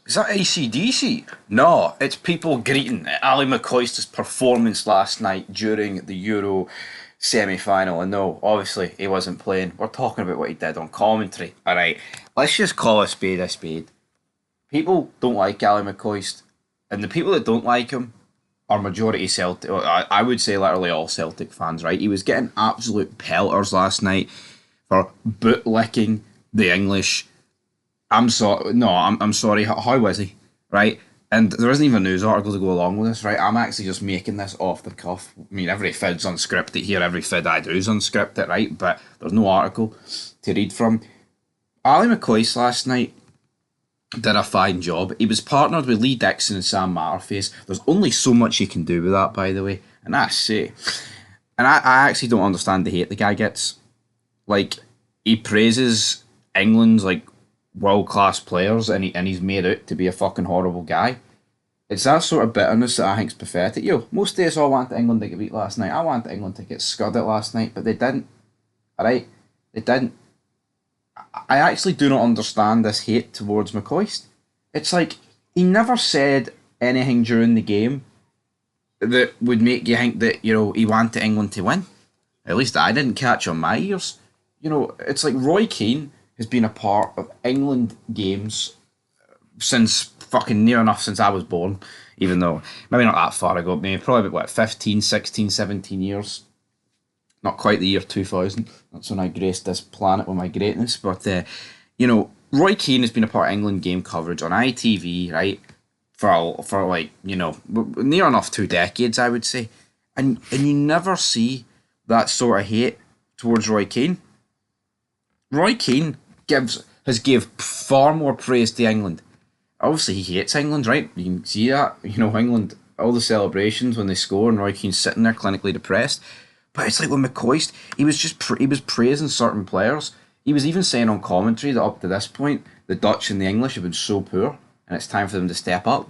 Is that AC/DC? No, it's people greeting Ali McCoist's performance last night during the Euro semi-final. And no, obviously he wasn't playing. We're talking about what he did on commentary. All right, let's just call a spade a spade. People don't like Ali McCoist, and the people that don't like him are majority Celtic. Well, I would say literally all Celtic fans. Right? He was getting absolute pelters last night for bootlicking the English. I'm sorry. No, I'm sorry. How was he? Right? And there isn't even a news article to go along with this, right? I'm actually just making this off the cuff. I mean, every fid's unscripted here. Every fid I do is unscripted, right? But there's no article to read from. Ali McCoist last night did a fine job. He was partnered with Lee Dixon and Sam Matterface. There's only so much you can do with that, by the way. And I say, and I actually don't understand the hate the guy gets. Like, he praises England's like world class players, and he's made out to be a fucking horrible guy. It's that sort of bitterness that I think's pathetic. Yo, most days I want England to get beat last night. I want England to get scudded last night, but they didn't. Alright? They didn't. I actually do not understand this hate towards McCoist. It's like he never said anything during the game that would make you think that, he wanted England to win. At least I didn't catch on my ears. It's like Roy Keane has been a part of England games since fucking near enough since I was born, even though maybe not that far ago, maybe probably about 15, 16, 17 years. Not quite the year 2000. That's when I graced this planet with my greatness. But, Roy Keane has been a part of England game coverage on ITV, right? For like, near enough 2 decades, I would say. And you never see that sort of hate towards Roy Keane. Roy Keane has gave far more praise to England. Obviously, he hates England, right? You can see that. England, all the celebrations when they score, and Roy Keane's sitting there clinically depressed. But it's like with McCoist, he was just he was praising certain players. He was even saying on commentary that up to this point, the Dutch and the English have been so poor, and it's time for them to step up.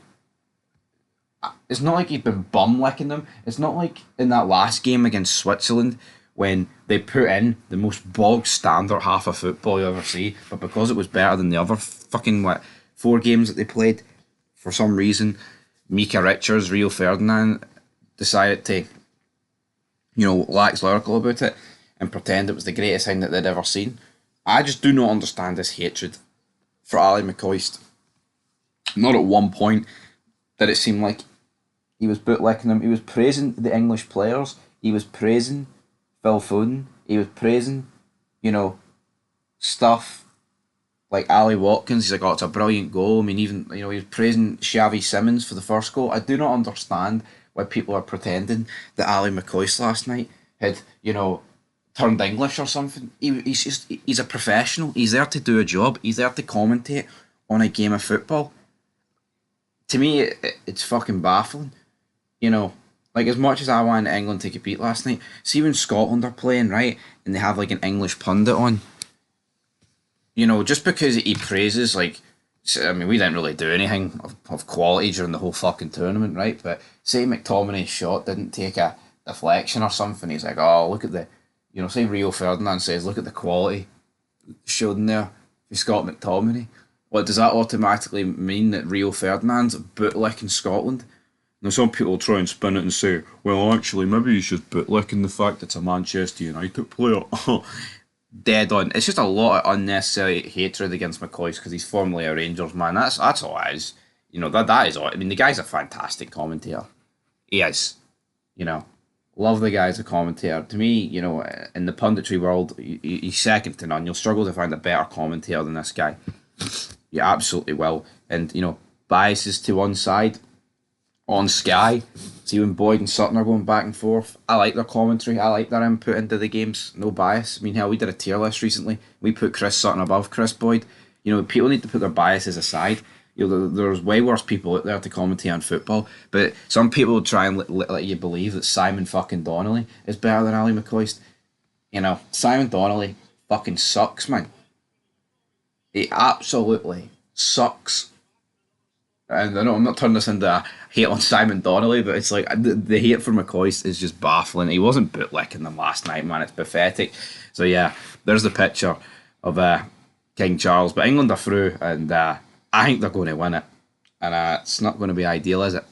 It's not like he'd been bum licking them. It's not like in that last game against Switzerland when they put in the most bog standard half of football you ever see, but because it was better than the other fucking 4 games that they played, for some reason, Mika Richards, Rio Ferdinand decided to, wax lyrical about it and pretend it was the greatest thing that they'd ever seen. I just do not understand this hatred for Ali McCoist. Not at one point did it seem like he was bootlicking them. He was praising the English players. He was praising Phil Foden. He was praising, stuff like Ali Watkins. He's like, oh, it's a brilliant goal. I mean, even, he was praising Xavi Simons for the first goal. I do not understand why people are pretending that Ali McCoist last night had, turned English or something. He's a professional. He's there to do a job. He's there to commentate on a game of football. To me, it's fucking baffling. Like, as much as I wanted England to compete last night, see when Scotland are playing, right, and they have like an English pundit on, just because he praises, like, I mean, we didn't really do anything of quality during the whole fucking tournament, right? But say McTominay's shot didn't take a deflection or something, he's like, oh, look at the, say Rio Ferdinand says, look at the quality showed in there for Scott McTominay. What does that automatically mean that Rio Ferdinand's bootlicking Scotland? Now, some people try and spin it and say, well, actually, maybe he's just bootlicking the fact it's a Manchester United player. Dead on. It's just a lot of unnecessary hatred against McCoy because he's formerly a Rangers man. That's all it is. That is all. I mean, the guy's a fantastic commentator. He is. Love the guy as a commentator. To me, in the punditry world, he's second to none. You'll struggle to find a better commentator than this guy. You absolutely will. And, biases to one side on Sky. See when Boyd and Sutton are going back and forth. I like their commentary. I like their input into the games. No bias. I mean, hell, we did a tier list recently. We put Chris Sutton above Chris Boyd. People need to put their biases aside. There's way worse people out there to commentate on football. But some people would try and let you believe that Simon fucking Donnelly is better than Ali McCoist. Simon Donnelly fucking sucks, man. He absolutely sucks. And I know I'm not turning this into a hate on Simon Donnelly, but it's like the hate for McCoist is just baffling. He wasn't bootlicking them last night, man. It's pathetic. So yeah, there's the picture of King Charles. But England are through, and I think they're going to win it. and it's not going to be ideal, is it?